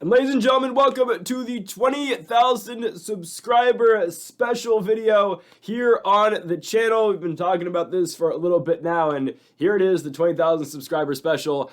And ladies and gentlemen, welcome to the 20,000 subscriber special video here on the channel. We've been talking about this for a little bit now, and here it is, the 20,000 subscriber special.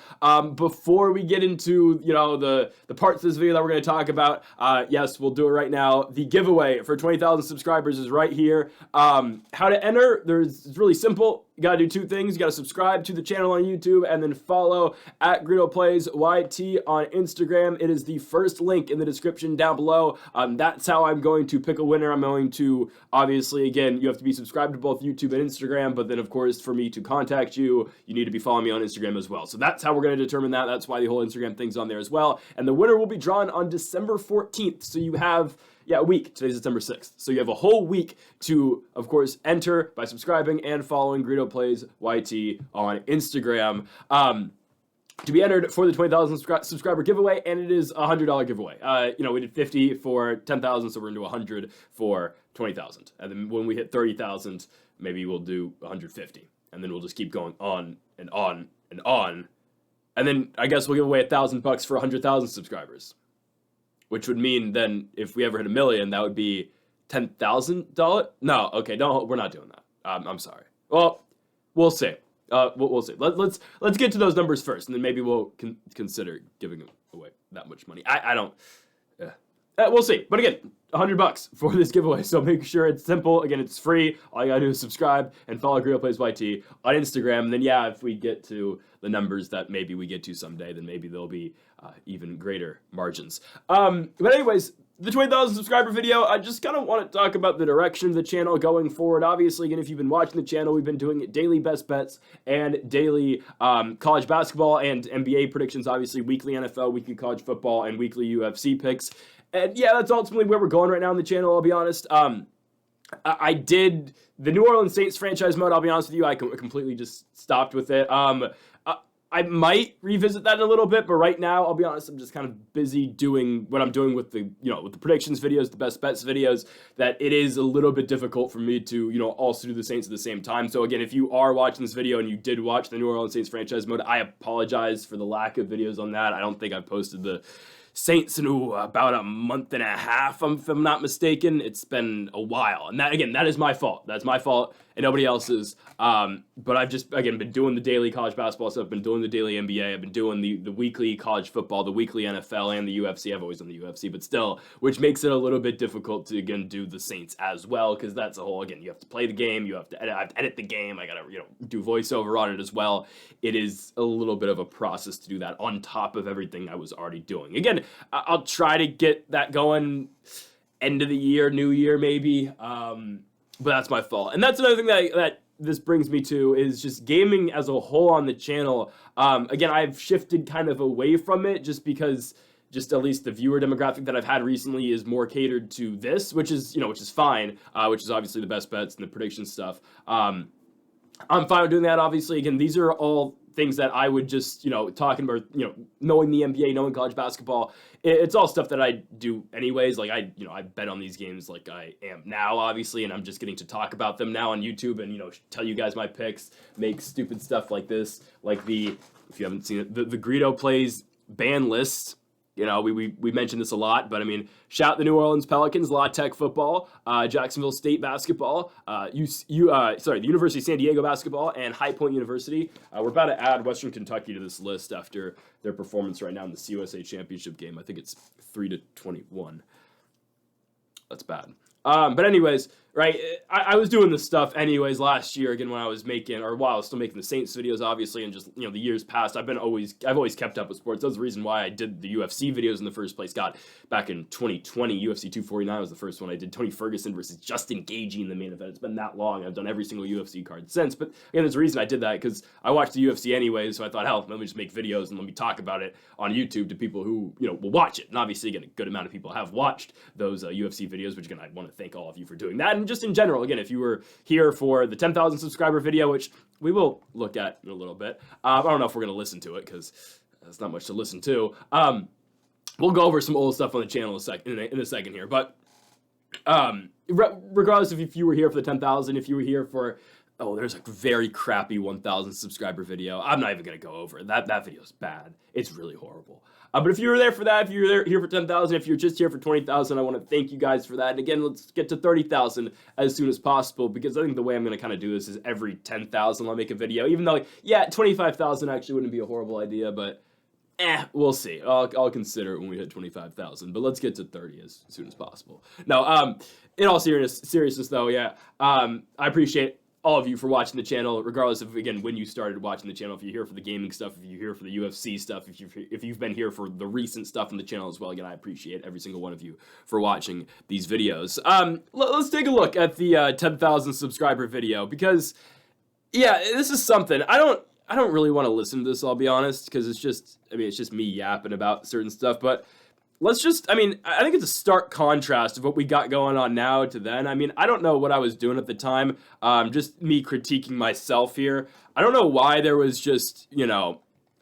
Before we get into, the parts of this video that we're going to talk about, yes, we'll do it right now. The giveaway for 20,000 subscribers is right here. How to enter, it's really simple. You gotta do two things. You gotta subscribe to the channel on YouTube and then follow at Greedo Plays YT on Instagram. It is the first link in the description down below. That's how I'm going to pick a winner. I'm going to, obviously, again, you have to be subscribed to both YouTube and Instagram, but then, of course, for me to contact you, you need to be following me on Instagram as well. So that's how we're gonna determine that. That's why the whole Instagram thing's on there as well. And the winner will be drawn on December 14th. So you have a week. Today's December 6th. So you have a whole week to, of course, enter by subscribing and following Greedo Plays YT on Instagram. To be entered for the 20,000 subscriber giveaway, and it is a $100 giveaway. We did 50 for 10,000, so we're into 100 for 20,000. And then when we hit 30,000, maybe we'll do 150. And then we'll just keep going on and on and on. And then I guess we'll give away $1,000 for 100,000 subscribers. Which would mean then if we ever hit 1 million, that would be $10,000. No, okay, no, we're not doing that. I'm sorry. Well, we'll see. We'll see. Let's get to those numbers first, and then maybe we'll consider giving away that much money. I don't. We'll see. But again, $100 for this giveaway. So make sure it's simple. Again, it's free. All you gotta do is subscribe and follow Greedo Plays YT on Instagram. And then if we get to the numbers that maybe we get to someday, then maybe there'll be even greater margins. But anyways, the 20,000 subscriber video, I just kind of want to talk about the direction of the channel going forward. Obviously, again, if you've been watching the channel, we've been doing daily best bets and daily college basketball and NBA predictions, obviously weekly NFL, weekly college football, and weekly UFC picks. And that's ultimately where we're going right now on the channel, I'll be honest. I did the New Orleans Saints franchise mode, I'll be honest with you, I completely just stopped with it. I might revisit that in a little bit, but right now, I'll be honest, I'm just kind of busy doing what I'm doing with the, with the predictions videos, the best bets videos, that it is a little bit difficult for me to, also do the Saints at the same time. So again, if you are watching this video and you did watch the New Orleans Saints franchise mode, I apologize for the lack of videos on that. I don't think I've posted the Saints in about a month and a half, if I'm not mistaken. It's been a while, and that is my fault. That's my fault and nobody else's. But I've just, been doing the daily college basketball stuff, been doing the daily NBA, I've been doing the weekly college football, the weekly NFL, and the UFC. I've always done the UFC, but still, which makes it a little bit difficult to, again, do the Saints as well, because that's a whole, you have to play the game, you have to edit, I have to edit the game, I gotta, do voiceover on it as well. It is a little bit of a process to do that on top of everything I was already doing. Again, I'll try to get that going end of the year, new year maybe, but that's my fault. And that's another thing that this brings me to is just gaming as a whole on the channel. Again, I've shifted kind of away from it just because at least the viewer demographic that I've had recently is more catered to this, which is fine, which is obviously the best bets and the prediction stuff. I'm fine with doing that, obviously. Again, these are all things that I would just, talking about, knowing the NBA, knowing college basketball, it's all stuff that I do anyways. Like I bet on these games like I am now, obviously, and I'm just getting to talk about them now on YouTube and, tell you guys my picks, make stupid stuff like this, like if you haven't seen it, the Greedo Plays ban list. We mentioned this a lot, but shout the New Orleans Pelicans, La Tech football, Jacksonville State basketball, the University of San Diego basketball, and High Point University. We're about to add Western Kentucky to this list after their performance right now in the CUSA championship game. I think it's 3-21. That's bad. But anyways, right, I was doing this stuff anyways last year, again, when I was while I was still making the Saints videos, obviously, and just, the years past, I've always kept up with sports. That's the reason why I did the UFC videos in the first place. Back in 2020, UFC 249 was the first one I did, Tony Ferguson versus Justin Gaethje in the main event. It's been that long. I've done every single UFC card since, but again, there's a reason I did that, because I watched the UFC anyways, so I thought, hell, let me just make videos and let me talk about it on YouTube to people who, will watch it. And obviously, again, a good amount of people have watched those UFC videos, which, again, I want to thank all of you for doing that. And just in general, again, if you were here for the 10,000 subscriber video, which we will look at in a little bit, I don't know if we're going to listen to it because there's not much to listen to. We'll go over some old stuff on the channel in a second here. But regardless if you were here for the 10,000, if you were here for Oh, there's a very crappy 1,000 subscriber video. I'm not even gonna go over it. That video's bad. It's really horrible. But if you were there for that, if you're here for 10,000, if you're just here for 20,000, I want to thank you guys for that. And again, let's get to 30,000 as soon as possible, because I think the way I'm gonna kind of do this is every 10,000 I'll make a video. Even though, yeah, 25,000 actually wouldn't be a horrible idea, but we'll see. I'll consider it when we hit 25,000. But let's get to 30 as soon as possible. No, in all seriousness though, yeah, I appreciate all of you for watching the channel, regardless of, again, when you started watching the channel. If you're here for the gaming stuff, if you're here for the UFC stuff, if you've been here for the recent stuff on the channel as well, again, I appreciate every single one of you for watching these videos. Let's take a look at the 10,000 subscriber video, because, yeah, this is something. I don't really want to listen to this, I'll be honest, because it's just me yapping about certain stuff, but let's just, I think it's a stark contrast of what we got going on now to then. I don't know what I was doing at the time, just me critiquing myself here. I don't know why there was just, I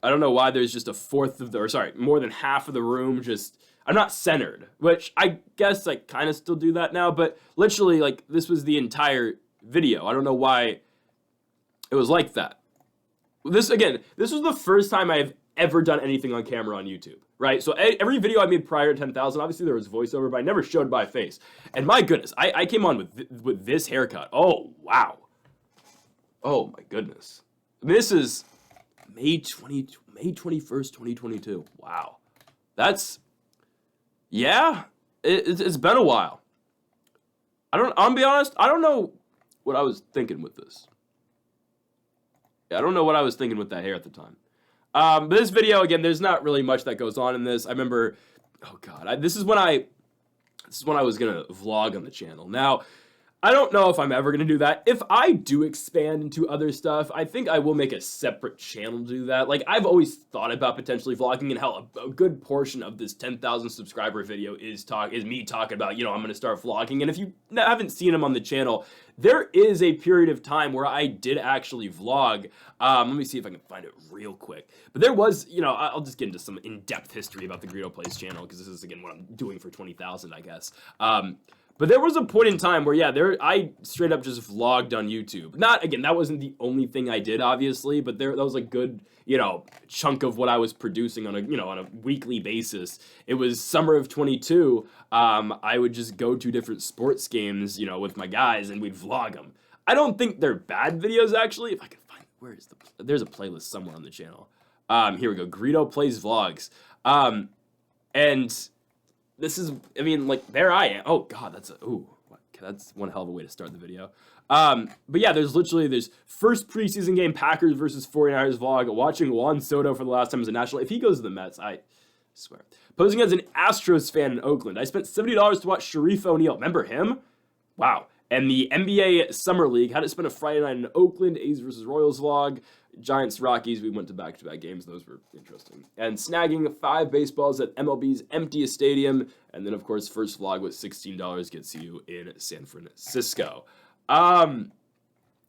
don't know why there's just a fourth of more than half of the room just, I'm not centered, which I guess I kind of still do that now, but literally, like, this was the entire video. I don't know why it was like that. This was the first time I've ever done anything on camera on YouTube, right? So every video I made prior to 10,000, obviously there was voiceover, but I never showed my face. And my goodness, I came on with this haircut. Oh, wow. Oh, my goodness. This is May 21st, 2022. Wow. That's, yeah, it's been a while. I'll be honest, I don't know what I was thinking with this. Yeah, I don't know what I was thinking with that hair at the time. But this video, again, there's not really much that goes on in this. I remember, oh god, this is when I was gonna vlog on the channel. Now, I don't know if I'm ever gonna do that. If I do expand into other stuff, I think I will make a separate channel to do that. Like, I've always thought about potentially vlogging, and how a good portion of this 10,000 subscriber video is me talking about, I'm gonna start vlogging. And if you haven't seen them on the channel, there is a period of time where I did actually vlog. Let me see if I can find it real quick. But there was, I'll just get into some in-depth history about the Greedo Plays channel, because this is, again, what I'm doing for 20,000, I guess. But there was a point in time where, yeah, I straight up just vlogged on YouTube. Not, again, that wasn't the only thing I did, obviously, but that was a good, chunk of what I was producing on a weekly basis. It was summer of 22. I would just go to different sports games, with my guys, and we'd vlog them. I don't think they're bad videos, actually. If I could find, there's a playlist somewhere on the channel. Here we go, Greedo Plays Vlogs. And this is, there I am. Oh god, that's one hell of a way to start the video. But yeah, there's first preseason game, Packers versus 49ers vlog, watching Juan Soto for the last time as a national. If he goes to the Mets, I swear. Posing as an Astros fan in Oakland. I spent $70 to watch Sharif O'Neal. Remember him? Wow. And the NBA Summer League, how to spend a Friday night in Oakland, A's versus Royals vlog, Giants, Rockies, we went to back-to-back games, those were interesting. And snagging 5 baseballs at MLB's emptiest stadium, and then, of course, first vlog with $16 gets you in San Francisco.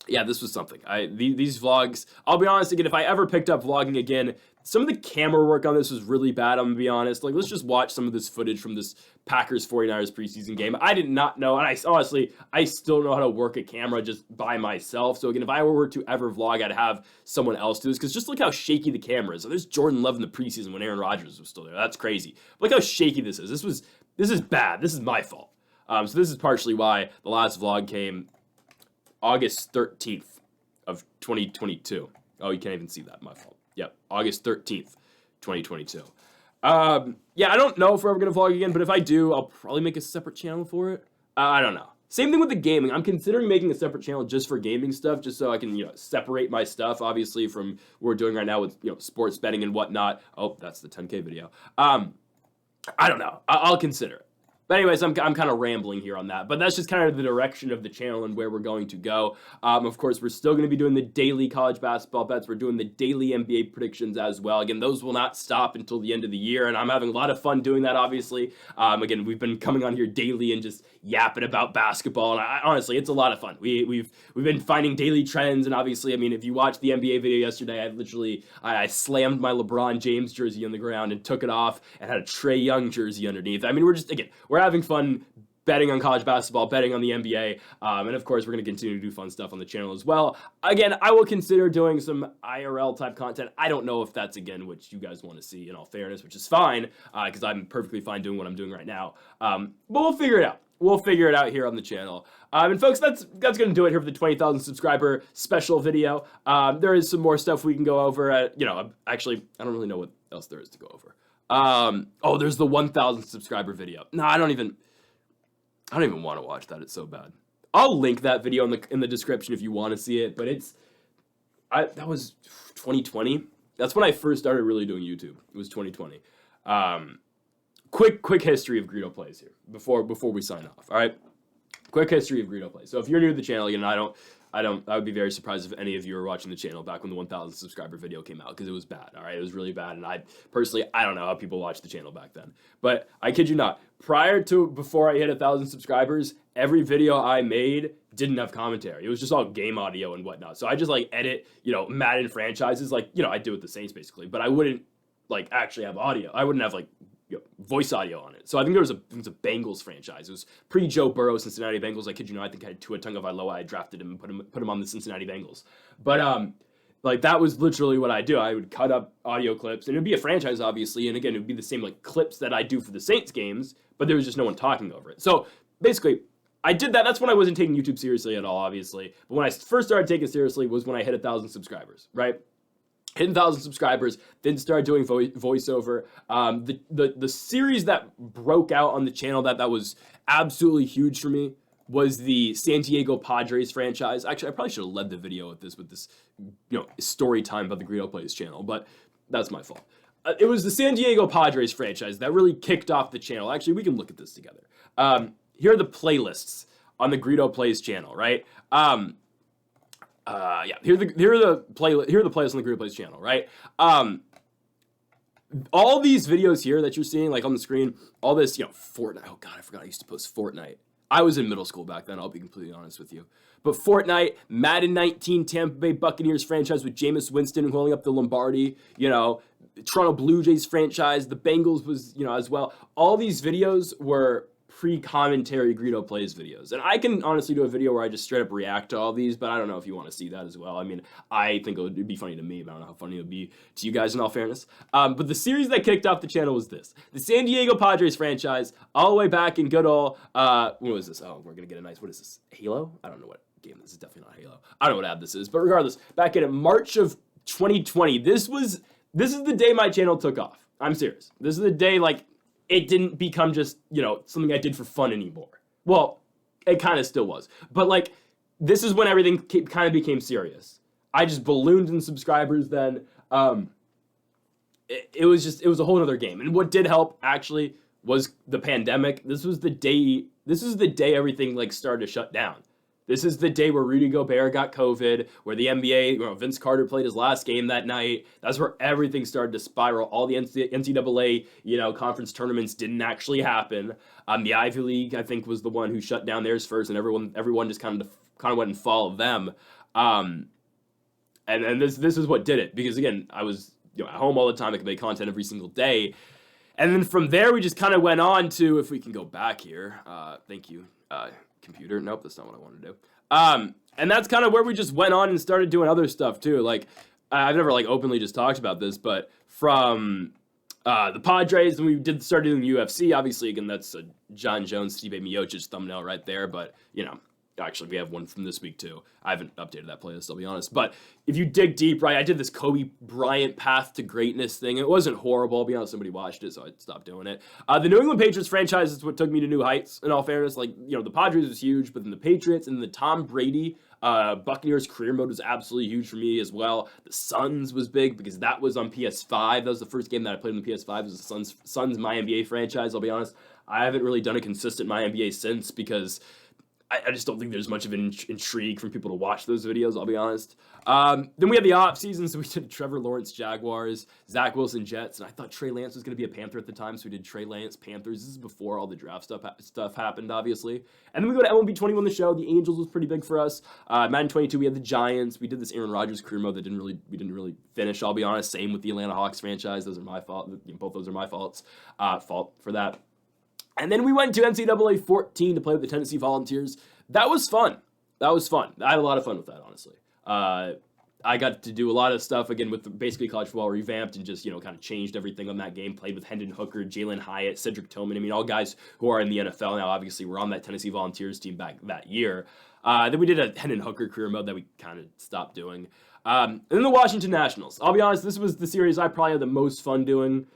Yeah, this was something. These vlogs, I'll be honest, again, if I ever picked up vlogging again, some of the camera work on this was really bad, I'm gonna be honest. Like, let's just watch some of this footage from this Packers 49ers preseason game. I did not know, and I still know how to work a camera just by myself. So again, if I were to ever vlog, I'd have someone else do this, because just look how shaky the camera is. So there's Jordan Love in the preseason when Aaron Rodgers was still there. That's crazy. But look how shaky this is. This is bad. This is my fault. So this is partially why the last vlog came August 13th of 2022. Oh, you can't even see that. My fault. Yep, August 13th, 2022. Yeah, I don't know if we're ever going to vlog again, but if I do, I'll probably make a separate channel for it. I don't know. Same thing with the gaming. I'm considering making a separate channel just for gaming stuff, just so I can, separate my stuff, obviously, from what we're doing right now with, sports betting and whatnot. Oh, that's the 10K video. I don't know. I'll consider it. But anyways, I'm kind of rambling here on that. But that's just kind of the direction of the channel and where we're going to go. Of course, we're still going to be doing the daily college basketball bets. We're doing the daily NBA predictions as well. Again, those will not stop until the end of the year, and I'm having a lot of fun doing that, obviously. Again, we've been coming on here daily and just yapping about basketball, and honestly, it's a lot of fun. We've been finding daily trends, and obviously, if you watched the NBA video yesterday, I slammed my LeBron James jersey on the ground and took it off and had a Trae Young jersey underneath. We're having fun betting on college basketball, betting on the NBA, and of course, we're going to continue to do fun stuff on the channel as well. Again, I will consider doing some IRL type content. I don't know if that's, again, what you guys want to see, in all fairness, which is fine, because I'm perfectly fine doing what I'm doing right now. But we'll figure it out. We'll figure it out here on the channel. And folks, that's going to do it here for the 20,000 subscriber special video. There is some more stuff we can go over. Actually, I don't really know what else there is to go over. Oh, there's the 1,000 subscriber video. No, I don't even want to watch that. It's so bad. I'll link that video in the description if you want to see it. But that was 2020. That's when I first started really doing YouTube. It was 2020. Quick history of Greedo Plays here before we sign off. All right, quick history of Greedo Plays. So if you're new to the channel, again, I would be very surprised if any of you are watching the channel back when the 1,000 subscriber video came out, because it was bad. All right, it was really bad, and I don't know how people watched the channel back then. But I kid you not, before I hit 1,000 subscribers, every video I made didn't have commentary. It was just all game audio and whatnot. So I just edit, Madden franchises, I do with the Saints basically, but I wouldn't actually have audio. I wouldn't have voice audio on it. So I think it was a Bengals franchise. It was pre-Joe Burrow Cincinnati Bengals. I kid you not, I think I had Tua Tagovailoa. I drafted him and put him on the Cincinnati Bengals. But that was literally what I do. I would cut up audio clips, and it'd be a franchise, obviously, and again, it would be the same clips that I do for the Saints games, but there was just no one talking over it. So basically, I did that. That's when I wasn't taking YouTube seriously at all, obviously. But when I first started taking it seriously was when I hit 1,000 subscribers, right? Hit 1,000 subscribers, then started doing voiceover. The series that broke out on the channel that was absolutely huge for me was the San Diego Padres franchise. Actually, I probably should have led the video with this story time about the Greedo Plays channel, but that's my fault. It was the San Diego Padres franchise that really kicked off the channel. Actually, we can look at this together. Here are the playlists on the Greedo Plays channel, right? Here are the playlists on the Greedo Plays channel, right? All these videos here that you're seeing, on the screen, all this, Fortnite. Oh God, I forgot I used to post Fortnite. I was in middle school back then, I'll be completely honest with you. But Fortnite, Madden 19, Tampa Bay Buccaneers franchise with Jameis Winston holding up the Lombardi, Toronto Blue Jays franchise, the Bengals was, as well. All these videos were pre-commentary Greedo Plays videos. And I can honestly do a video where I just straight up react to all these, but I don't know if you want to see that as well. I mean, I think it'd be funny to me, but I don't know how funny it would be to you guys in all fairness. But the series that kicked off the channel was this. The San Diego Padres franchise, all the way back in good old, what was this? Oh, we're going to get a nice, what is this? Halo? I don't know what game this is. Definitely not Halo. I don't know what ad this is, but regardless, back in March of 2020, this is the day my channel took off. I'm serious. This is the day, it didn't become just, something I did for fun anymore. Well, it kind of still was. But, this is when everything kind of became serious. I just ballooned in subscribers then. It was a whole other game. And what did help, actually, was the pandemic. This is the day everything, started to shut down. This is the day where Rudy Gobert got COVID, where the NBA, Vince Carter played his last game that night. That's where everything started to spiral. All the NCAA, conference tournaments didn't actually happen. The Ivy League, I think, was the one who shut down theirs first, and everyone just kind of went and followed them. And this is what did it, because again, I was at home all the time. I could make content every single day, and then from there we just kind of went on to, if we can go back here, thank you. Computer. Nope, that's not what I want to do. And that's kind of where we just went on and started doing other stuff too. I've never openly just talked about this, but from the Padres, and we started doing UFC. Obviously, again, that's a John Jones, Stipe Miocic thumbnail right there. But actually, we have one from this week too. I haven't updated that playlist, I'll be honest. But if you dig deep, right, I did this Kobe Bryant path to greatness thing. It wasn't horrible. I'll be honest, somebody watched it, so I stopped doing it. The New England Patriots franchise is what took me to new heights, in all fairness. The Padres was huge, but then the Patriots and the Tom Brady Buccaneers career mode was absolutely huge for me as well. The Suns was big because that was on PS5. That was the first game that I played on the PS5. It was the Suns My NBA franchise, I'll be honest. I haven't really done a consistent My NBA since, because I just don't think there's much of an intrigue for people to watch those videos, I'll be honest. Then we had the off season, so we did Trevor Lawrence Jaguars, Zach Wilson Jets, and I thought Trey Lance was going to be a Panther at the time, so we did Trey Lance Panthers. This is before all the draft stuff happened, obviously. And then we go to MLB 21, the show. The Angels was pretty big for us. Madden 22, we had the Giants. We did this Aaron Rodgers career mode that we didn't really finish, I'll be honest. Same with the Atlanta Hawks franchise. Those are my fault. Both those are my faults. Fault for that. And then we went to NCAA 14 to play with the Tennessee Volunteers. That was fun. That was fun. I had a lot of fun with that, honestly. I got to do a lot of stuff, again, with basically college football revamped and just, kind of changed everything on that game. Played with Hendon Hooker, Jalen Hyatt, Cedric Tillman. I mean, all guys who are in the NFL now. Obviously, we're on that Tennessee Volunteers team back that year. Then we did a Hendon Hooker career mode that we kind of stopped doing. And then the Washington Nationals. I'll be honest, this was the series I probably had the most fun doing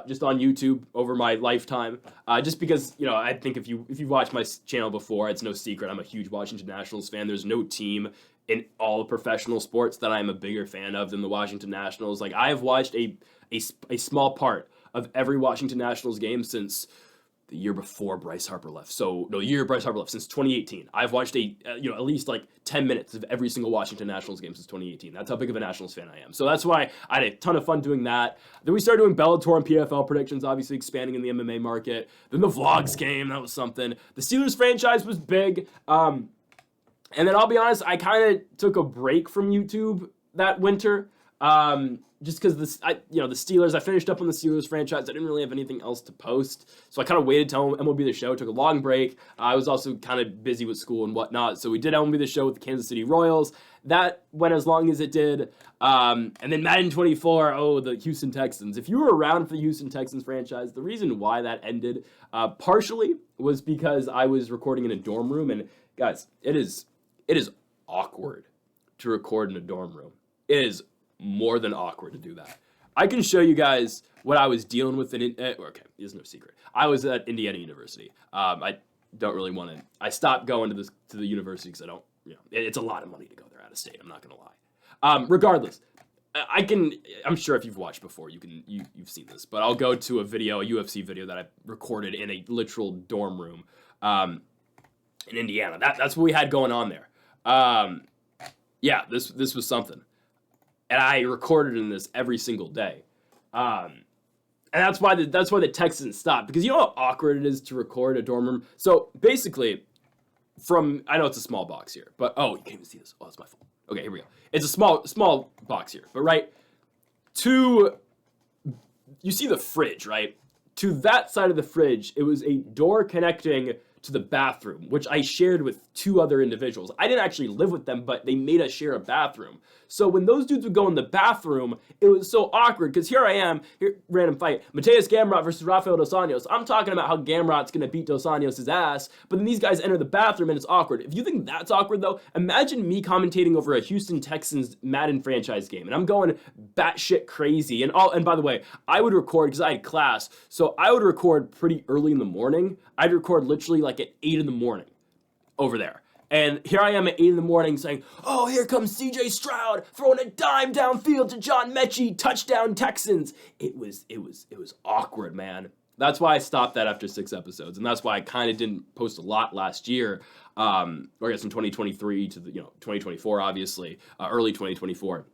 just on YouTube over my lifetime. Just because, I think if you've watched my channel before, it's no secret I'm a huge Washington Nationals fan. There's no team in all professional sports that I'm a bigger fan of than the Washington Nationals. Like, I have watched a small part of every Washington Nationals game since the year before Bryce Harper left. So, no, year Bryce Harper left, since 2018. I've watched at least like 10 minutes of every single Washington Nationals game since 2018. That's how big of a Nationals fan I am. So that's why I had a ton of fun doing that. Then we started doing Bellator and PFL predictions, obviously expanding in the MMA market. Then the vlogs game, that was something. The Steelers franchise was big. And then I'll be honest, I kind of took a break from YouTube that winter. Just because the Steelers, I finished up on the Steelers franchise. I didn't really have anything else to post. So I kind of waited till MLB The Show, took a long break. I was also kind of busy with school and whatnot. So we did MLB The Show with the Kansas City Royals. That went as long as it did. And then Madden 24, the Houston Texans. If you were around for the Houston Texans franchise, the reason why that ended partially was because I was recording in a dorm room. And guys, it is awkward to record in a dorm room. It is more than awkward to do that. I can show you guys what I was dealing with okay, there's no secret. I was at Indiana University. I don't really want to. I stopped going to the university because I don't. It's a lot of money to go there out of state. I'm not gonna lie. Regardless, I'm sure if you've watched before, you've seen this. But I'll go to a UFC video that I recorded in a literal dorm room in Indiana. That's what we had going on there. This was something. And I recorded in this every single day. And that's why the Texans stopped. Because you know how awkward it is to record a dorm room? So basically, I know it's a small box here, but you can't even see this. Oh, that's my fault. Okay, here we go. It's a small box here, but right you see the fridge, right? To that side of the fridge, it was a door connecting to the bathroom, which I shared with two other individuals. I didn't actually live with them, but they made us share a bathroom. So when those dudes would go in the bathroom, it was so awkward, because here I am, random fight, Mateus Gamrot versus Rafael Dos Anjos. I'm talking about how Gamrot's going to beat Dos Anjos' ass, but then these guys enter the bathroom and it's awkward. If you think that's awkward, though, imagine me commentating over a Houston Texans Madden franchise game, and I'm going batshit crazy. And by the way, I would record, because I had class, so I would record pretty early in the morning. I'd record literally like at 8 in the morning over there. And here I am at 8 in the morning saying, oh, here comes CJ Stroud throwing a dime downfield to John Mechie, touchdown Texans. It was awkward, man. That's why I stopped that after 6 episodes. And that's why I kind of didn't post a lot last year. Or I guess from 2023 to 2024, obviously, early 2024.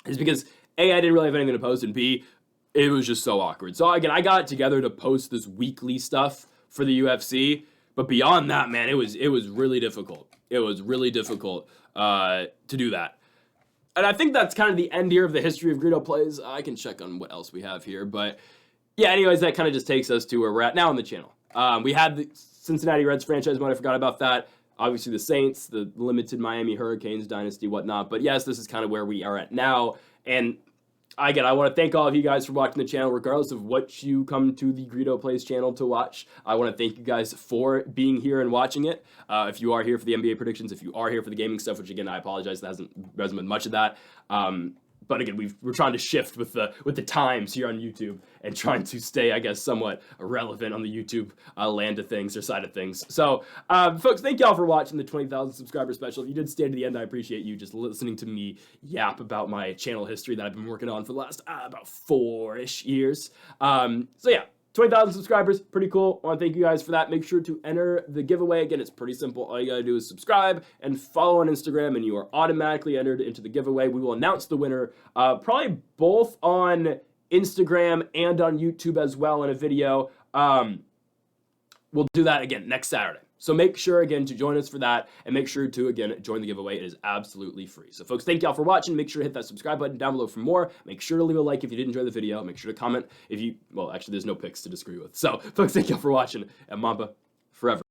Is because A, I didn't really have anything to post, and B, it was just so awkward. So again, I got it together to post this weekly stuff for the UFC. But beyond that, man, it was really difficult. It was really difficult to do that. And I think that's kind of the end here of the history of Greedo Plays. I can check on what else we have here. But yeah, anyways, that kind of just takes us to where we're at now on the channel. We had the Cincinnati Reds franchise mode. I forgot about that. Obviously the Saints, the limited Miami Hurricanes dynasty, whatnot. But yes, this is kind of where we are at now. And again, I want to thank all of you guys for watching the channel, regardless of what you come to the Greedo Plays channel to watch. I want to thank you guys for being here and watching it. If you are here for the NBA predictions, if you are here for the gaming stuff, which again, I apologize, that hasn't been much of that. But again, we're trying to shift with the times here on YouTube and trying to stay, I guess, somewhat relevant on the YouTube land of things or side of things. So, folks, thank y'all for watching the 20,000 subscriber special. If you did stay to the end, I appreciate you just listening to me yap about my channel history that I've been working on for the last about 4-ish years. So yeah. 20,000 subscribers, pretty cool. I want to thank you guys for that. Make sure to enter the giveaway. Again, it's pretty simple. All you got to do is subscribe and follow on Instagram, and you are automatically entered into the giveaway. We will announce the winner probably both on Instagram and on YouTube as well in a video. We'll do that again next Saturday. So make sure, again, to join us for that, and make sure to, again, join the giveaway. It is absolutely free. So, folks, thank y'all for watching. Make sure to hit that subscribe button down below for more. Make sure to leave a like if you did enjoy the video. Make sure to comment if you, well, actually, there's no pics to disagree with. So, folks, thank y'all for watching, and Mamba forever.